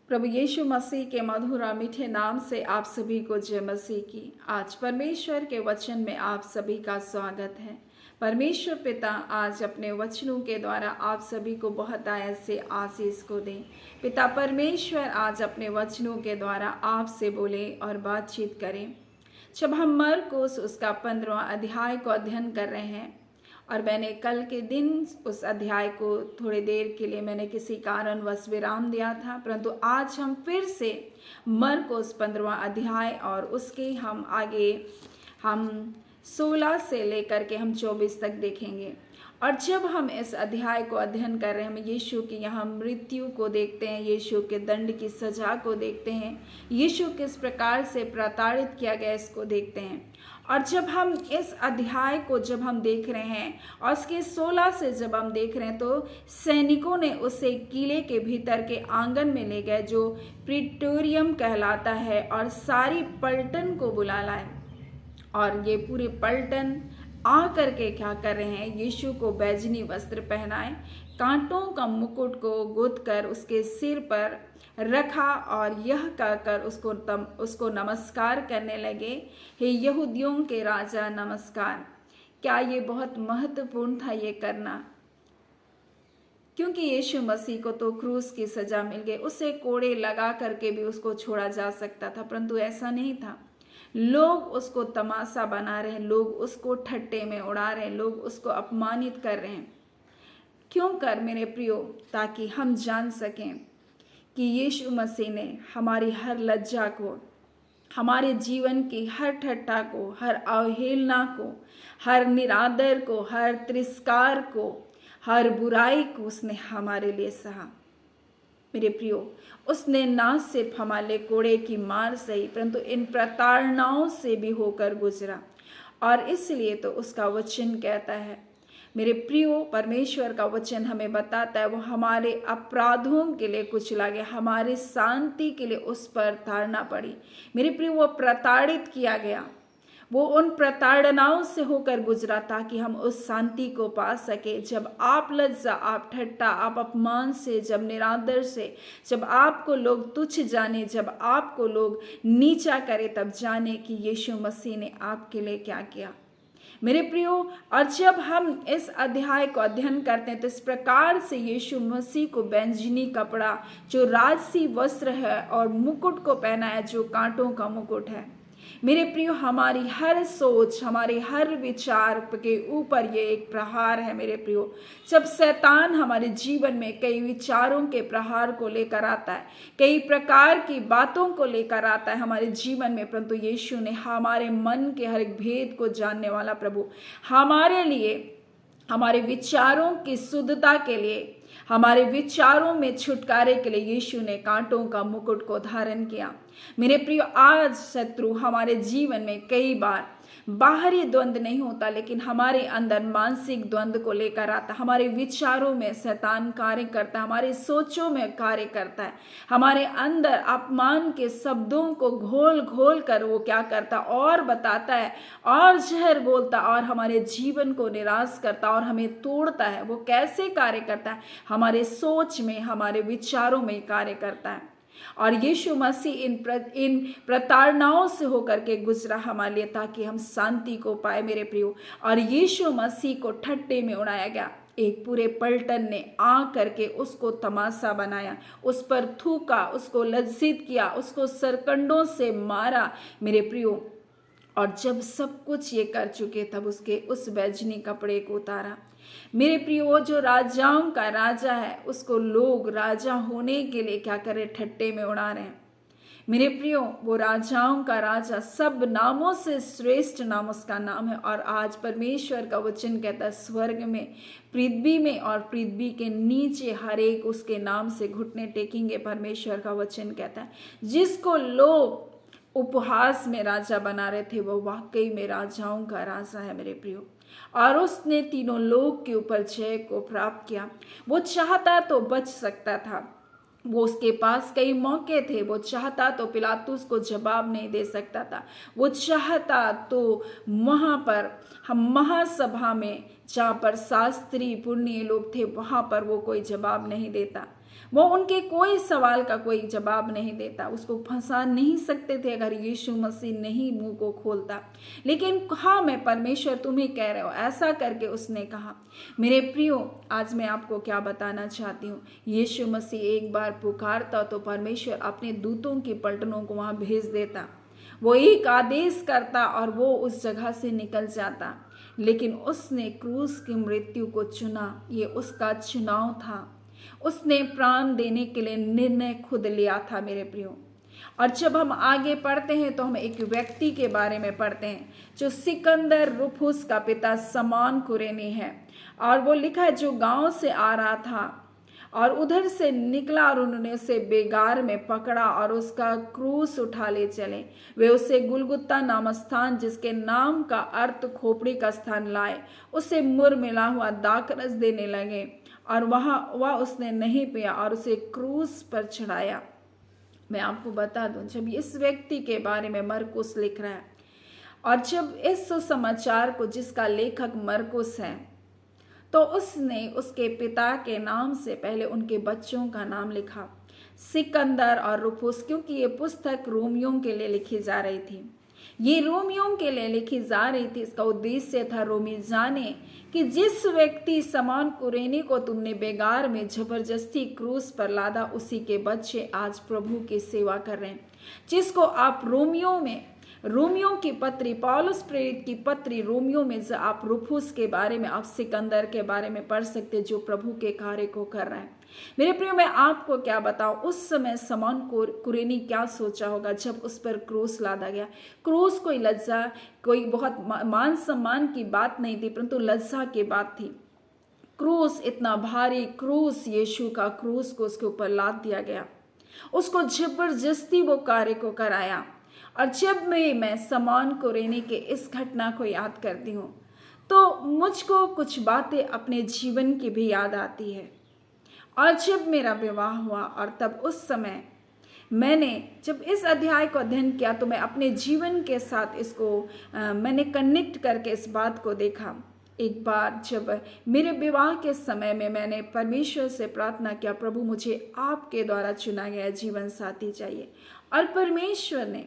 प्रभु यीशु मसीह के मधुर और मीठे नाम से आप सभी को जय मसीह की। आज परमेश्वर के वचन में आप सभी का स्वागत है। परमेश्वर पिता आज अपने वचनों के द्वारा आप सभी को बहुत आयत से आशीष को दें। पिता परमेश्वर आज अपने वचनों के द्वारा आपसे बोले और बातचीत करें। जब हम मरकुस उसका 15वां अध्याय को अध्ययन कर रहे हैं और मैंने कल के दिन उस अध्याय को थोड़ी देर के लिए मैंने किसी कारणवश विराम दिया था, परंतु आज हम फिर से मरकुस 15वां अध्याय और उसके हम आगे 16 से लेकर के हम 24 तक देखेंगे। और जब हम इस अध्याय को अध्ययन कर रहे हैं, हम यीशु की यहाँ मृत्यु को देखते हैं, यीशु के दंड की सजा को देखते हैं, यीशु किस प्रकार से प्रताड़ित किया गया इसको देखते हैं। और जब हम इस अध्याय को जब हम देख रहे हैं और उसके 16 से जब हम देख रहे हैं तो सैनिकों ने उसे किले के भीतर के आंगन में ले गए जो प्रीटोरियम कहलाता है और सारी पलटन को बुला लाए। और ये पूरे पलटन आ करके क्या कर रहे हैं, यीशु को बैजनी वस्त्र पहनाए, कांटों का मुकुट को गुथ कर उसके सिर पर रखा और यह कहकर उसको नमस्कार करने लगे, हे यहूदियों के राजा नमस्कार। क्या ये बहुत महत्वपूर्ण था ये करना, क्योंकि यीशु मसीह को तो क्रूस की सजा मिल गई, उसे कोड़े लगा करके भी उसको छोड़ा जा सकता था, परंतु ऐसा नहीं था। लोग उसको तमाशा बना रहे हैं, लोग उसको ठट्टे में उड़ा रहे हैं, लोग उसको अपमानित कर रहे हैं। क्यों कर मेरे प्रियो, ताकि हम जान सकें कि यीशु मसीह ने हमारी हर लज्जा को, हमारे जीवन की हर ठट्टा को, हर अवहेलना को, हर निरादर को, हर तिरस्कार को, हर बुराई को उसने हमारे लिए सहा। मेरे प्रियो, उसने ना सिर्फ हमारे कोड़े की मार सही, परंतु इन प्रताड़नाओं से भी होकर गुजरा। और इसलिए तो उसका वचन कहता है, मेरे प्रियो, परमेश्वर का वचन हमें बताता है वो हमारे अपराधों के लिए कुछ लागे, हमारे शांति के लिए उस पर ताड़ना पड़ी। मेरे प्रियो, वो प्रताड़ित किया गया, वो उन प्रताड़नाओं से होकर गुजरा ताकि हम उस शांति को पा सके। जब आप लज्जा, आप ठट्टा, आप अपमान से, जब निरादर से, जब आपको लोग तुच्छ जाने, जब आपको लोग नीचा करे, तब जाने कि यीशु मसीह ने आपके लिए क्या किया। मेरे प्रियो, और जब हम इस अध्याय को अध्ययन करते हैं तो इस प्रकार से यीशु मसीह को बैंजनी कपड़ा जो राजसी वस्त्र है और मुकुट को पहनाया जो कांटों का मुकुट है। मेरे प्रियो, हमारी हर सोच, हमारे हर विचार के ऊपर ये एक प्रहार है। मेरे प्रियो, जब शैतान हमारे जीवन में कई विचारों के प्रहार को लेकर आता है, कई प्रकार की बातों को लेकर आता है हमारे जीवन में, परंतु यीशु ने हमारे मन के हर एक भेद को जानने वाला प्रभु हमारे लिए, हमारे विचारों की शुद्धता के लिए, हमारे विचारों में छुटकारे के लिए यीशु ने कांटों का मुकुट को धारण किया। मेरे प्रियो, आज शत्रु हमारे जीवन में कई बार बाहरी द्वंद्व नहीं होता, लेकिन हमारे अंदर मानसिक द्वंद्व को लेकर आता। हमारे विचारों में शैतान कार्य करता है, हमारे सोचों में कार्य करता है, हमारे अंदर अपमान के शब्दों को घोल घोल कर वो क्या करता और बताता है और जहर बोलता और हमारे जीवन को निराश करता और हमें तोड़ता है। वो कैसे कार्य करता है? हमारे सोच में, हमारे विचारों में कार्य करता है। और यीशु मसीह इन प्रताड़नाओं से होकर के गुजरा हमारे लिए ताकि हम शांति को पाए। मेरे प्रियो, और यीशु मसीह को ठट्टे में उड़ाया गया। एक पूरे पलटन ने आ करके उसको तमाशा बनाया, उस पर थूका, उसको लज्जित किया, उसको सरकंडों से मारा। मेरे प्रियो, और जब सब कुछ ये कर चुके तब उसके उस बैजनी कपड़े को उतारा। मेरे प्रियो, वो जो राजाओं का राजा है उसको लोग राजा होने के लिए क्या कर रहे, ठट्टे में उड़ा रहे हैं। मेरे प्रियो, वो राजाओं का राजा, सब नामों से श्रेष्ठ नाम उसका नाम है। और आज परमेश्वर का वचन कहता है स्वर्ग में, पृथ्वी में और पृथ्वी के नीचे हर एक उसके नाम से घुटने टेकेंगे। परमेश्वर का वचन कहता है जिसको लोग उपहास में राजा बना रहे थे वो वाकई में राजाओं का राजा है। मेरे प्रियो, और उसने तीनों लोग के ऊपर जय को प्राप्त किया। वो चाहता तो बच सकता था, वो उसके पास कई मौके थे, वो चाहता तो पिलातुस को जवाब नहीं दे सकता था, वो चाहता तो वहाँ पर हम महासभा में जहाँ पर शास्त्री पुण्य लोग थे वहाँ पर वो कोई जवाब नहीं देता, वो उनके कोई सवाल का कोई जवाब नहीं देता, उसको फंसा नहीं सकते थे अगर यीशु मसीह नहीं मुंह को खोलता। लेकिन हाँ, मैं परमेश्वर तुम्हें कह रहे हो, ऐसा करके उसने कहा। मेरे प्रियो, आज मैं आपको क्या बताना चाहती हूँ, यीशु मसीह एक बार पुकारता तो परमेश्वर अपने दूतों की पलटनों को वहाँ भेज देता। वो एक आदेश करता और वो उस जगह से निकल जाता। लेकिन उसने क्रूस की मृत्यु को चुना, ये उसका चुनाव था। उसने प्राण देने के लिए निर्णय खुद लिया था मेरे प्रियो। और जब हम आगे पढ़ते हैं तो हम एक व्यक्ति के बारे में पढ़ते हैं जो सिकंदर रुफुस का पिता शमौन कुरेनी है। और वो लिखा है, जो गांव से आ रहा था और उधर से निकला और उन्होंने उसे बेगार में पकड़ा और उसका क्रूस उठा ले चले। वे उसे गुलगुत्ता नाम स्थान, जिसके नाम का अर्थ खोपड़ी का स्थान, लाए। उसे मुर मिला हुआ दाखरस देने लगे और वह उसने नहीं पिया और उसे क्रूस पर चढ़ाया। मैं आपको बता दूं, जब इस व्यक्ति के बारे में मरकुस लिख रहा है और जब इस सुसमाचार को, जिसका लेखक मरकुस है, तो उसने उसके पिता के नाम से पहले उनके बच्चों का नाम लिखा, सिकंदर और रुफुस, क्योंकि ये पुस्तक रोमियों के लिए लिखी जा रही थी। ये रोमियों के लिए लिखी जा रही थी। इसका उद्देश्य था रोमी जाने कि जिस व्यक्ति शमौन कुरेनी को तुमने बेगार में जबरदस्ती क्रूस पर लादा, उसी के बच्चे आज प्रभु की सेवा कर रहे हैं। जिसको आप रोमियों की पत्री, पौलुस प्रेरित की पत्री रोमियों में आप रुफुस के बारे में, आप सिकंदर के बारे में पढ़ सकते, जो प्रभु के कार्य को कर रहे हैं। मेरे प्रियो, मैं आपको क्या बताऊं, उस समय शमौन कुरेनी क्या सोचा होगा जब उस पर क्रूस लादा गया। क्रूस कोई लज्जा, कोई बहुत मान सम्मान की बात नहीं थी, परंतु लज्जा की बात थी। क्रूस, इतना भारी क्रूस, यीशु का क्रूस को उसके ऊपर लाद दिया गया। उसको जबरदस्ती वो कार्य को कराया। और जब मैं शमौन कुरेनी के इस घटना को याद करती हूँ तो मुझको कुछ बातें अपने जीवन की भी याद आती है। और जब मेरा विवाह हुआ और तब उस समय मैंने जब इस अध्याय को अध्ययन किया तो मैं अपने जीवन के साथ इसको मैंने कनेक्ट करके इस बात को देखा। एक बार जब मेरे विवाह के समय में मैंने परमेश्वर से प्रार्थना किया, प्रभु मुझे आपके द्वारा चुना गया जीवन साथी चाहिए। और परमेश्वर ने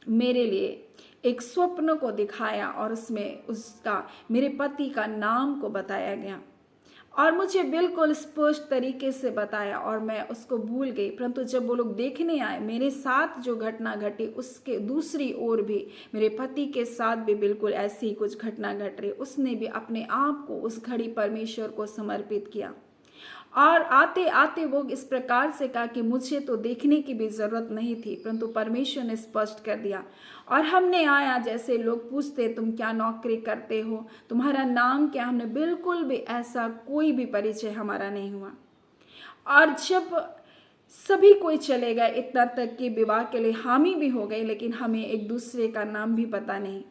मेरे लिए एक स्वप्न को दिखाया और उसमें उसका, मेरे पति का नाम को बताया गया और मुझे बिल्कुल स्पष्ट तरीके से बताया और मैं उसको भूल गई। परंतु जब वो लोग देखने आए, मेरे साथ जो घटना घटी उसके दूसरी ओर भी मेरे पति के साथ भी बिल्कुल ऐसी ही कुछ घटना घट रही। उसने भी अपने आप को उस घड़ी परमेश्वर को समर्पित किया और आते आते वो इस प्रकार से कहा कि मुझे तो देखने की भी जरूरत नहीं थी, परंतु परमेश्वर ने स्पष्ट कर दिया। और हमने आया, जैसे लोग पूछते तुम क्या नौकरी करते हो, तुम्हारा नाम क्या, हमने बिल्कुल भी ऐसा कोई भी परिचय हमारा नहीं हुआ। और जब सभी कोई चले गए, इतना तक कि विवाह के लिए हामी भी हो गए, लेकिन हमें एक दूसरे का नाम भी पता नहीं।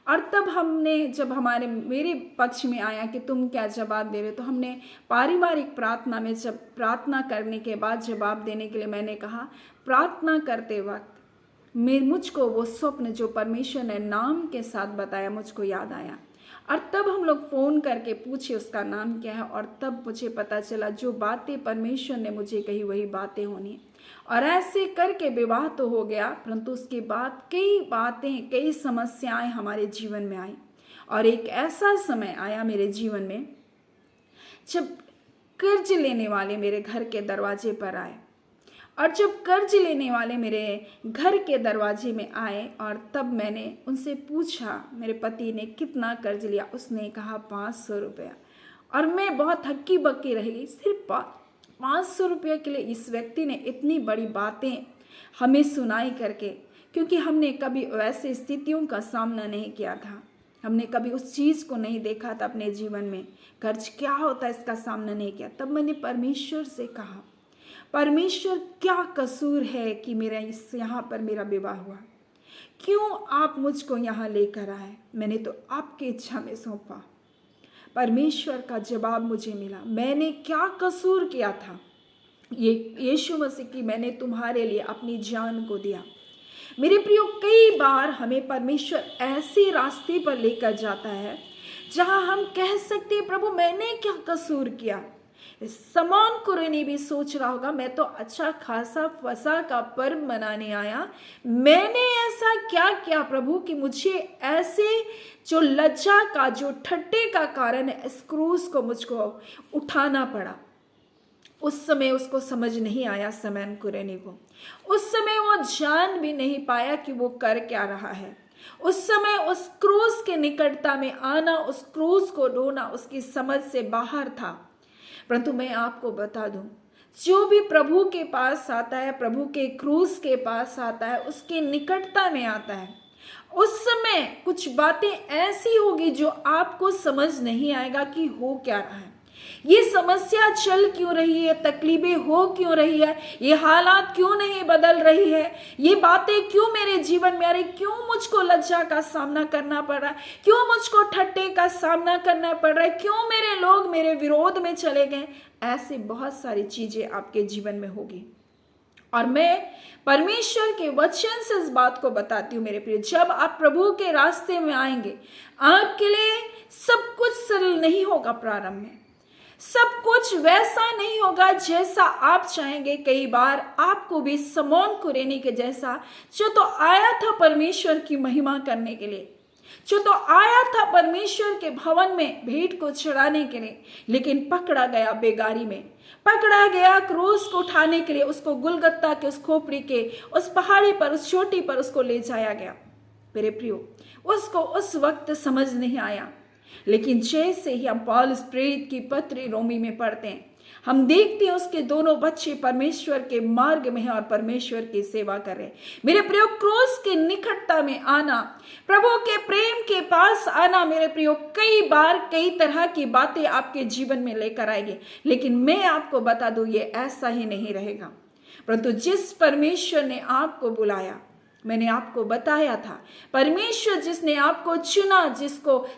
और तब हमने, जब मेरे पक्ष में आया कि तुम क्या जवाब दे रहे, तो हमने पारिवारिक प्रार्थना में जब प्रार्थना करने के बाद जवाब देने के लिए मैंने कहा, प्रार्थना करते वक्त मुझको वो स्वप्न जो परमेश्वर ने नाम के साथ बताया मुझको याद आया। और तब हम लोग फ़ोन करके पूछे उसका नाम क्या है और तब मुझे पता चला जो बातें परमेश्वर ने मुझे कही वही बातें होनी। और ऐसे करके विवाह तो हो गया, परंतु उसके बाद कई बातें, कई समस्याएं हमारे जीवन में आई। और एक ऐसा समय आया मेरे जीवन में जब कर्ज लेने वाले मेरे घर के दरवाजे पर आए। और जब कर्ज लेने वाले मेरे घर के दरवाजे में आए और तब मैंने उनसे पूछा, मेरे पति ने कितना कर्ज लिया, उसने कहा 500 रुपया। और मैं बहुत हक्की बक्की रही, सिर्फ 500 रुपये के लिए इस व्यक्ति ने इतनी बड़ी बातें हमें सुनाई करके, क्योंकि हमने कभी वैसे स्थितियों का सामना नहीं किया था, हमने कभी उस चीज़ को नहीं देखा था अपने जीवन में, कर्ज क्या होता है इसका सामना नहीं किया। तब मैंने परमेश्वर से कहा, परमेश्वर क्या कसूर है कि मेरा यहाँ पर मेरा विवाह हुआ, क्यों आप मुझको यहाँ लेकर आए, मैंने तो आपकी इच्छा में सौंपा। परमेश्वर का जवाब मुझे मिला, मैंने क्या कसूर किया था, ये यीशु मसीह की मैंने तुम्हारे लिए अपनी जान को दिया। मेरे प्रियो, कई बार हमें परमेश्वर ऐसे रास्ते पर लेकर जाता है जहाँ हम कह सकते हैं प्रभु मैंने क्या कसूर किया, शमौन कुरेनी भी सोच रहा होगा, मैं तो अच्छा खासा फसह का पर्व मनाने आया, मैंने ऐसा क्या किया प्रभु कि मुझे ऐसे जो लज्जा का, जो ठट्टे का कारण है, इस क्रूस को मुझको उठाना पड़ा। उस समय उसको समझ नहीं आया शमौन कुरेनी को। उस समय वो जान भी नहीं पाया कि वो कर क्या रहा है। उस समय उस क्रूस के निकटता में आना, उस क्रूस को ढोना उसकी समझ से बाहर था। परंतु मैं आपको बता दूं, जो भी प्रभु के पास आता है, प्रभु के क्रूस के पास आता है, उसके निकटता में आता है, उस समय कुछ बातें ऐसी होगी जो आपको समझ नहीं आएगा कि हो क्या रहा है, ये समस्या चल क्यों रही है, तकलीफें हो क्यों रही है, ये हालात क्यों नहीं बदल रही है, ये बातें क्यों मेरे जीवन में आ रही, क्यों मुझको लज्जा का सामना करना पड़ रहा है, क्यों मुझको ठट्टे का सामना करना पड़ रहा है, क्यों मेरे लोग मेरे विरोध में चले गए। ऐसी बहुत सारी चीजें आपके जीवन में होगी। और मैं परमेश्वर के वचन से इस बात को बताती हूँ मेरे प्रिय, जब आप प्रभु के रास्ते में आएंगे, आपके लिए सब कुछ सरल नहीं होगा। प्रारंभ में सब कुछ वैसा नहीं होगा जैसा आप चाहेंगे। कई बार आपको भी शमौन कुरेनी के जैसा, जो तो आया था परमेश्वर की महिमा करने के लिए, जो तो आया था परमेश्वर के भवन में भेंट को चढ़ाने के लिए, लेकिन पकड़ा गया बेगारी में, पकड़ा गया क्रूस को उठाने के लिए, उसको गुलगत्ता के उस खोपड़ी के उस पहाड़ी पर, उस चोटी पर उसको ले जाया गया। मेरे प्रियो, उसको उस वक्त समझ नहीं आया, लेकिन जैसे ही हम पौलुस प्रेरित की पत्री रोमी में पढ़ते हैं, हम देखते हैं उसके दोनों बच्चे परमेश्वर के मार्ग में हैं और परमेश्वर की सेवा कर रहे हैं। मेरे प्रियो, क्रूस के निकटता में आना, प्रभु के प्रेम के पास आना, मेरे प्रियो, कई बार कई तरह की बातें आपके जीवन में लेकर आएगी, लेकिन मैं आपको बता दूं, ये ऐसा ही नहीं रहेगा। परंतु जिस परमेश्वर ने आपको बुलाया, मैंने आपको बताया था, परमेश्वर जिसने आपको चुना,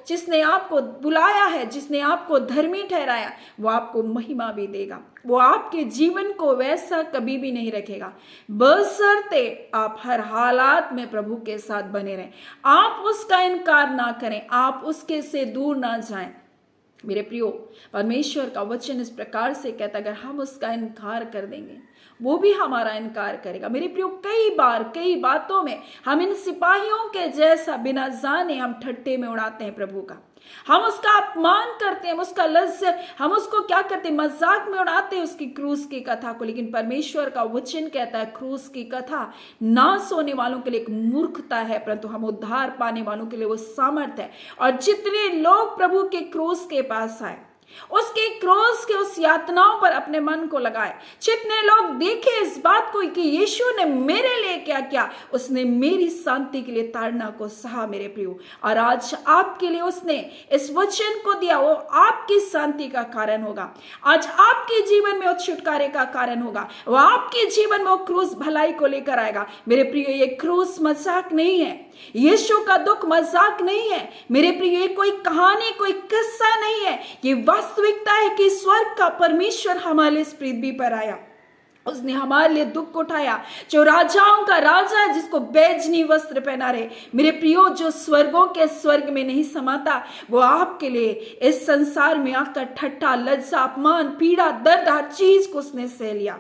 जिसने आपको बुलाया है, जिसने आपको धर्मी ठहराया, वो आपको महिमा भी देगा। वो आपके जीवन को वैसा कभी भी नहीं रखेगा, बशर्ते आप हर हालात में प्रभु के साथ बने रहें, आप उसका इनकार ना करें, आप उसके से दूर ना जाएं। मेरे प्रियो, परमेश्वर का वचन इस प्रकार से कहता है, अगर हम उसका इनकार कर देंगे, वो भी हमारा इनकार करेगा। मेरे प्रियो, कई बार कई बातों में हम इन सिपाहियों के जैसा बिना जाने हम ठट्टे में उड़ाते हैं प्रभु का, हम उसका अपमान करते हैं, हम उसको क्या करते हैं, मजाक में उड़ाते हैं उसकी क्रूस की कथा को। लेकिन परमेश्वर का वचन कहता है, क्रूस की कथा नाश होने वालों के लिए एक मूर्खता है, परंतु हम उद्धार पाने वालों के लिए वो सामर्थ है। और जितने लोग प्रभु के क्रूस के पास आए, उसके क्रोस के उस यातनाओं पर अपने मन को लगाए, जितने लोग देखे इस बात को कि यीशु ने मेरे लिए क्या किया, उसने मेरी शांति के लिए ताड़ना को सहा मेरे प्रियो, और आज आपके लिए उसने इस वचन को दिया, वो आपकी शांति का कारण होगा, आज आपके जीवन में वो छुटकारे का कारण होगा, वो आपके जीवन में वो क्रूस भलाई को लेकर आएगा। मेरे प्रियो, ये क्रूस मजाक नहीं है, यीशु का दुख मजाक नहीं है मेरे प्रिय, ये कोई कहानी, कोई किस्सा नहीं है, ये वास्तविकता है कि स्वर्ग का परमेश्वर हमारे इस पृथ्वी पर आया, उसने हमारे लिए दुख उठाया, जो राजाओं का राजा है, जिसको बैजनी वस्त्र पहना रहे। मेरे प्रियो, जो स्वर्गों के स्वर्ग में नहीं समाता, वो आपके लिए इस संसार में आकर ठट्ठा, लज्जा, अपमान, पीड़ा, दर्द, हर चीज को उसने सह लिया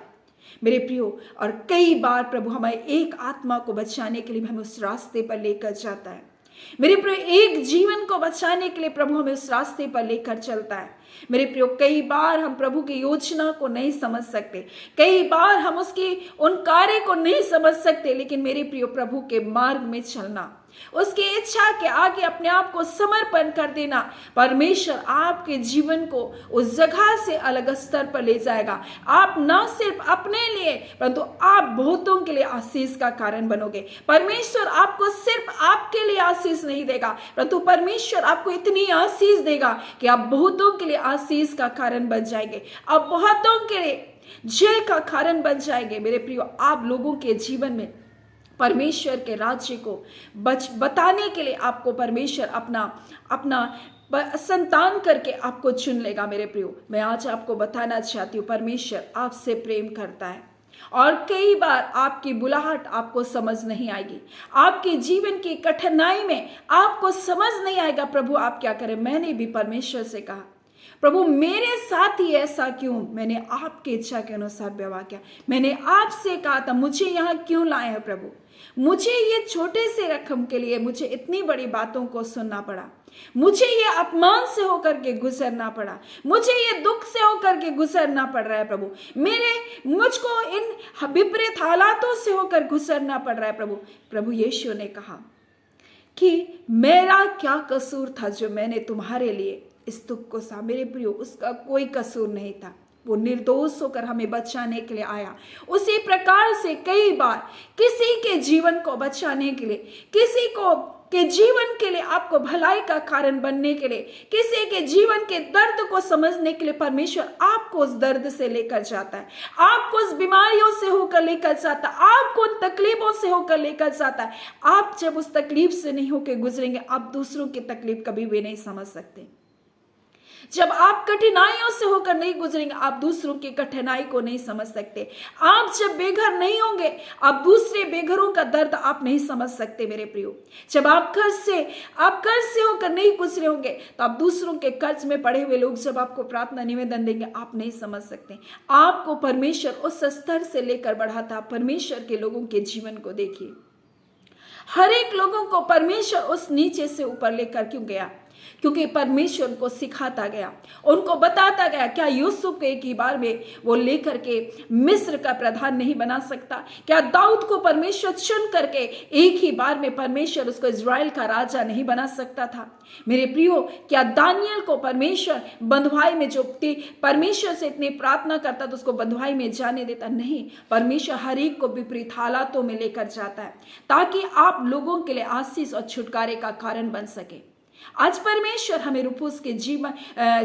मेरे प्रियो। और कई बार प्रभु हमारे एक आत्मा को बचाने के लिए हमें उस रास्ते पर लेकर जाता है मेरे प्रियो, एक जीवन को बचाने के लिए प्रभु हमें उस रास्ते पर लेकर चलता है मेरे प्रियो। कई बार हम प्रभु की योजना को नहीं समझ सकते, कई बार हम उसकी उन कार्य को नहीं समझ सकते, लेकिन मेरे प्रियो, प्रभु के मार्ग में चलना, उसकी इच्छा के आगे अपने आप को समर्पण कर देना, परमेश्वर आपके जीवन को उस जगह से अलग स्तर पर ले जाएगा। आप न सिर्फ अपने लिए, परंतु आप बहुतों के लिए आशीष का कारण बनोगे। परमेश्वर आपको सिर्फ आपके लिए आशीष नहीं देगा, परंतु परमेश्वर आपको इतनी आशीष देगा कि आप बहुतों के लिए आशीष का कारण बन जाएंगे, आप बहुतों के लिए जय का कारण बन जाएंगे। मेरे प्रियो, आप लोगों के जीवन में परमेश्वर के राज्य को बताने के लिए आपको परमेश्वर अपना संतान करके आपको चुन लेगा। मेरे प्रियो, मैं आज आपको बताना चाहती हूँ, परमेश्वर आपसे प्रेम करता है, और कई बार आपकी बुलाहट आपको समझ नहीं आएगी, आपके जीवन की कठिनाई में आपको समझ नहीं आएगा प्रभु आप क्या करें। मैंने भी परमेश्वर से कहा, प्रभु मेरे साथ ही ऐसा क्यों? मैंने आपकी इच्छा के अनुसार व्यवहार किया। मैंने आपसे कहा था मुझे यहाँ क्यों लाए हैं प्रभु? मुझे ये छोटे से रकम के लिए मुझे इतनी बड़ी बातों को सुनना पड़ा, मुझे ये अपमान से होकर के गुजरना पड़ा, मुझे ये दुख से होकर के गुजरना पड़ रहा है प्रभु, मुझको इन विपरीत हालातों से होकर गुजरना पड़ रहा है प्रभु। प्रभु यीशु ने कहा कि मेरा क्या कसूर था जो मैंने तुम्हारे लिए इस दुख को सहा? मेरे प्रियो, उसका कोई कसूर नहीं था। वो निर्दोष होकर हमें बचाने के लिए आया। उसी प्रकार से कई बार किसी के जीवन को बचाने के लिए, किसी को के जीवन के लिए, आपको भलाई का कारण बनने के लिए, किसी के जीवन के दर्द को समझने के लिए परमेश्वर आपको उस दर्द से लेकर जाता है, आपको उस बीमारियों से होकर लेकर जाता है, आपको उन तकलीफों से होकर लेकर जाता है। आप जब उस तकलीफ से नहीं होकर गुजरेंगे, आप दूसरों की तकलीफ कभी भी नहीं समझ सकते। जब आप कठिनाइयों से होकर नहीं गुजरेंगे, आप दूसरों की कठिनाई को नहीं समझ सकते। आप जब बेघर नहीं होंगे, आप दूसरे बेघरों का दर्द आप नहीं समझ सकते मेरे प्रियो। जब आप कर्ज से होकर नहीं गुजरे होंगे, तो आप दूसरों के कर्ज में पड़े हुए लोग जब आपको प्रार्थना निवेदन देंगे, आप नहीं समझ सकते। आपको परमेश्वर उस स्तर से लेकर बढ़ाता। परमेश्वर के लोगों के जीवन को देखिए, हर एक लोगों को परमेश्वर उस नीचे से ऊपर लेकर क्यों गया? क्योंकि परमेश्वर उनको सिखाता गया, उनको बताता गया। क्या यूसुफ को एक ही बार में वो लेकर के मिस्र का प्रधान नहीं बना सकता? क्या दाऊद को परमेश्वर चुन करके एक ही बार में परमेश्वर उसको इजराइल का राजा नहीं बना सकता था? मेरे प्रियो, क्या दानियल को परमेश्वर बंधुआई में जो परमेश्वर से इतनी प्रार्थना करता तो उसको बंधुआई में जाने देता? नहीं। परमेश्वर हर एक को विपरीत हालातों में लेकर जाता है ताकि आप लोगों के लिए आशीष और छुटकारे का कारण बन सके। आज परमेश्वर हमें रुफुस के जीवन,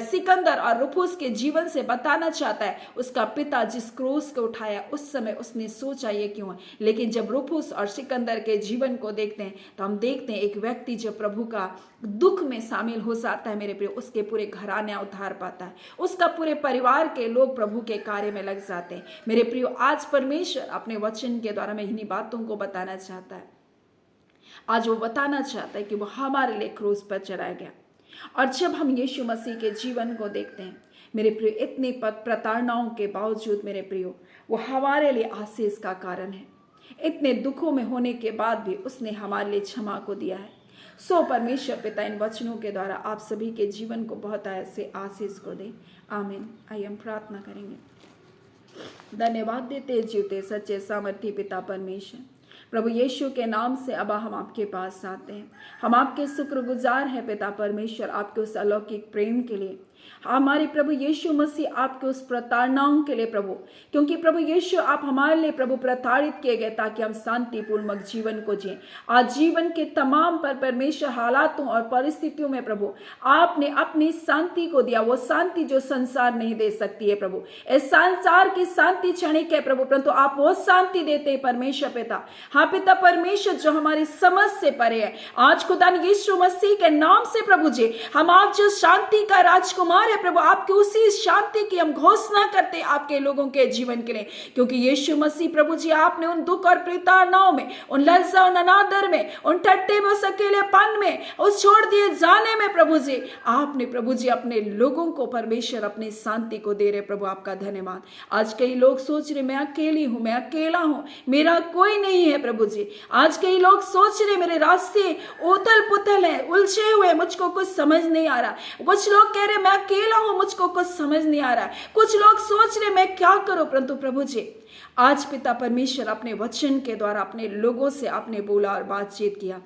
सिकंदर और रुफुस के जीवन से बताना चाहता है। उसका पिता जिस क्रूस को उठाया उस समय उसने सोचा ये क्यों है, लेकिन जब रुफुस और सिकंदर के जीवन को देखते हैं तो हम देखते हैं एक व्यक्ति जब प्रभु का दुख में शामिल हो जाता है मेरे प्रिय, उसके पूरे घराना उद्धार पाता है, उसका पूरे परिवार के लोग प्रभु के कार्य में लग जाते हैं। मेरे प्रियो, आज परमेश्वर अपने वचन के द्वारा में इन्हीं बातों को बताना चाहता है। आज वो बताना चाहता है कि वो हमारे लिए क्रूस पर चढ़ाया गया। और जब हम यीशु मसीह के जीवन को देखते हैं मेरे प्रियो, इतनी प्रताड़नाओं के बावजूद मेरे प्रियो, वो हमारे लिए आशीष का कारण है। इतने दुखों में होने के बाद भी उसने हमारे लिए क्षमा को दिया है। सो परमेश्वर पिता इन वचनों के द्वारा आप सभी के जीवन को बहुत ऐसे आशीष को दे। आमीन। आइए हम प्रार्थना करेंगे। धन्यवाद देते जीवते सच्चे सामर्थी पिता परमेश्वर, प्रभु यीशु के नाम से अबा हम आपके पास आते हैं। हम आपके शुक्रगुजार हैं पिता परमेश्वर, आपके उस अलौकिक प्रेम के लिए, हमारे प्रभु यीशु मसीह आपके उस प्रताड़नाओं के लिए प्रभु, क्योंकि प्रभु यीशु आप हमारे लिए प्रभु प्रताड़ित किए गए ताकि हम शांतिपूर्वक जीवन को जिए। आज जीवन के तमाम पर परमेश्वर हालातों और परिस्थितियों में प्रभु आपने अपनी शांति को दिया, वो शांति जो संसार नहीं दे सकती है प्रभु। इस संसार की शांति क्षणिक है प्रभु, परंतु आप वो शांति देते हैं परमेश्वर पिता। हाँ पिता परमेश्वर, जो हमारी समझ से परे है, आज खुदा यीशु मसीह के नाम से प्रभु जी हम आप जो शांति का राजकुमार है प्रभु, आपके उसी शांति की हम घोषणा करते हैं आपके लोगों के जीवन के लिए। क्योंकि यीशु मसीह प्रभु जी आपने उन दुख और प्रताड़नाओं में, उन लज्जा और अनादर में, उन ठट्टे में, उस अकेलेपन में, उस छोड़ दिए जाने में प्रभु जी आपने प्रभु जी अपने लोगों को परमेश्वर अपनी शांति को दे रहे प्रभु। आपका धन्यवाद। आज कई लोग सोच रहे मैं अकेली हूं, मैं अकेला हूं, मेरा कोई नहीं है प्रभु जी। आज कई लोग सोच रहे मेरे रास्ते उथल पुथल है, उलझे हुए, मुझको कुछ समझ नहीं आ रहा। कुछ लोग कह रहे मैं अकेला हूं, मुझको कुछ समझ नहीं आ रहा। कुछ लोग सोच रहे मैं क्या करूं, परंतु प्रभु जी आज पिता परमेश्वर अपने वचन के द्वारा अपने लोगों से आपने बोला और बातचीत किया।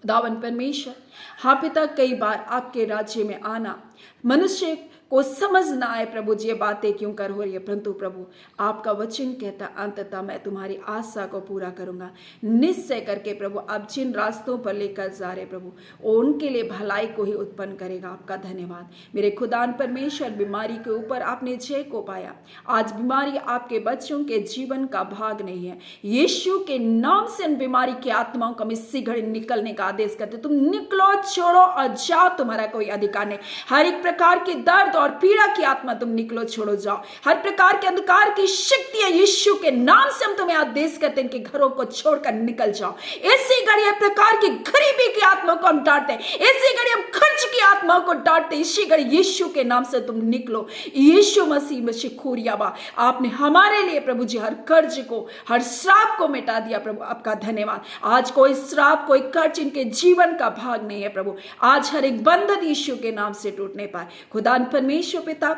दावन परमेश्वर, हाँ पिता, कई बार आपके राज्य में आना मनुष्य को समझ ना आए प्रभु जी ये बातें क्यों कर हो रही है, परंतु प्रभु आपका वचन कहता अंततः मैं तुम्हारी आशा को पूरा करूंगा। निश्चय करके प्रभु आप जिन रास्तों पर लेकर जा रहे प्रभु वो उनके लिए भलाई को ही उत्पन्न करेगा। आपका धन्यवाद मेरे खुदान परमेश्वर। बीमारी के ऊपर आपने जय को पाया। आज बीमारी आपके बच्चों के जीवन का भाग नहीं है। यीशु के नाम से इन बीमारी की आत्माओं को हम इसी घड़ी निकलने का आदेश करते। तुम निकलो, छोड़ो और जाओ, तुम्हारा कोई अधिकार नहीं। हर एक प्रकार की दर्द और पीड़ा की आत्मा तुम निकलो, छोड़ो जाओ। हर प्रकार के अंधकार की शक्तियां यीशु के नाम से हम तुम्हें आदेश करते हैं, इनके घरों को छोड़कर निकल जाओ। इसी घड़ी हर प्रकार की गरीबी की आत्मा को हम डांटते हैं, इसी घड़ी हम खर्च की आत्मा को डांटते हैं, इसी घड़ी यीशु के नाम से तुम निकलो। यीशु मसीह में शिखूरियाबा, आपने हमारे लिए प्रभु जी हर कर्ज को, हर श्राप को मिटा दिया प्रभु, आपका धन्यवाद। आज कोई श्राप, कोई कर्ज इनके जीवन का भाग नहीं है प्रभु। आज हर एक बंधन यीशु के नाम से टूटने पाए। खुदा परमेश्वर पिता,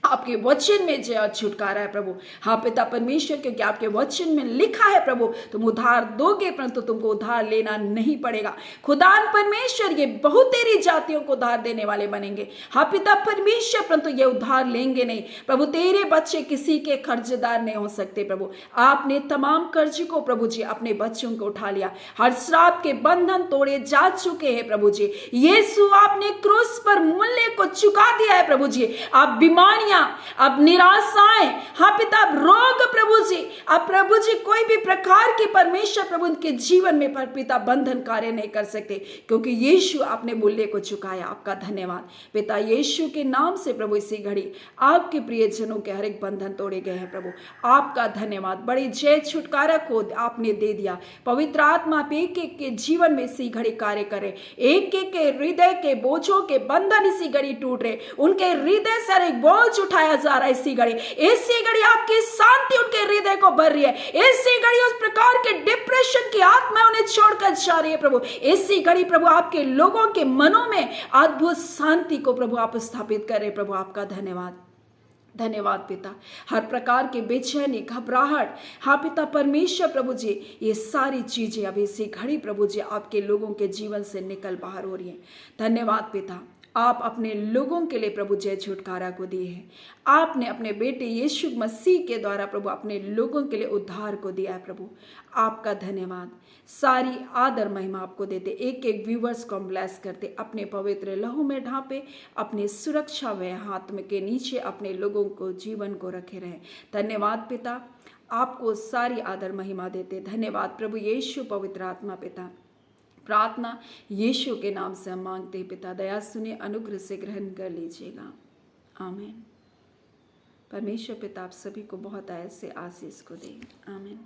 आपके वचन में जय और छुटकारा है प्रभु। हाँ पिता परमेश्वर, क्योंकि आपके वचन में लिखा है प्रभु, तुम उधार दोगे परंतु तुमको उधार लेना नहीं पड़ेगा। खुदान परमेश्वर, ये बहुतेरी जातियों को उधार देने वाले बनेंगे। हाँ पिता परमेश्वर, परंतु ये उधार लेंगे नहीं प्रभु। तेरे बच्चे किसी के कर्जदार नहीं हो सकते प्रभु। आपने तमाम कर्ज को प्रभु जी अपने बच्चों को उठा लिया। हर श्राप के बंधन तोड़े जा चुके हैं प्रभु जी। यीशु, आपने क्रूस पर मूल्य को चुका दिया है प्रभु जी। आप बीमारियां, अब निराशाएं, हाँ पिता, अब रोग प्रभु जी, अब प्रभु जी कोई भी प्रकार की परमेश्वर प्रभु उनके जीवन में पर पिता बंधन कार्य नहीं कर सकते, क्योंकि यीशु आपने मूल्य को चुकाया। आपका धन्यवाद पिता, यीशु के नाम से प्रभु इसी घड़ी आपके प्रियजनों के हर एक बंधन तोड़े गए हैं प्रभु। आपका धन्यवाद। बड़ी जय छुटकारा को आपने दे दिया। पवित्र आत्मा आप एक एक के जीवन में इसी घड़ी कार्य करे। एक एक के हृदय के बोझों के बंधन इसी घड़ी टूट रहे, उनके हृदय से एक बोझ उठाया जा रहा है। इसी घड़ी आपकी शांति उनके हृदय को भर रही है। इसी घड़ी उस प्रकार के डिप्रेशन की आत्मा उन्हें छोड़कर जा रही है प्रभु। इसी घड़ी प्रभु आपके लोगों के मनों में अद्भुत शांति को प्रभु आप स्थापित करें प्रभु। आपका धन्यवाद। धन्यवाद पिता। हर प्रकार के बेचैनी, घबराहट, हाँ पिता परमेश्वर प्रभु जी, ये सारी चीजें अभी इसी घड़ी प्रभु जी आपके लोगों के जीवन से निकल बाहर हो रही हैं। धन्यवाद पिता। आप अपने लोगों के लिए प्रभु जय छुटकारा को दिए हैं। आपने अपने बेटे यीशु मसीह के द्वारा प्रभु अपने लोगों के लिए उद्धार को दिया है प्रभु। आपका धन्यवाद। सारी आदर महिमा आपको देते। एक एक व्यूवर्स को हम ब्लेस करते, अपने पवित्र लहू में ढांपे, अपने सुरक्षा व हाथ में के नीचे अपने लोगों को, जीवन को रखे रहे। धन्यवाद पिता, आपको सारी आदर महिमा देते। धन्यवाद प्रभु यीशु। पवित्र आत्मा पिता, प्रार्थना यीशु के नाम से हम मांगते हैं पिता, दया सुने, अनुग्रह से ग्रहण कर लीजिएगा। आमीन। परमेश्वर पिता आप सभी को बहुत ऐसे आशीष को दे। आमीन।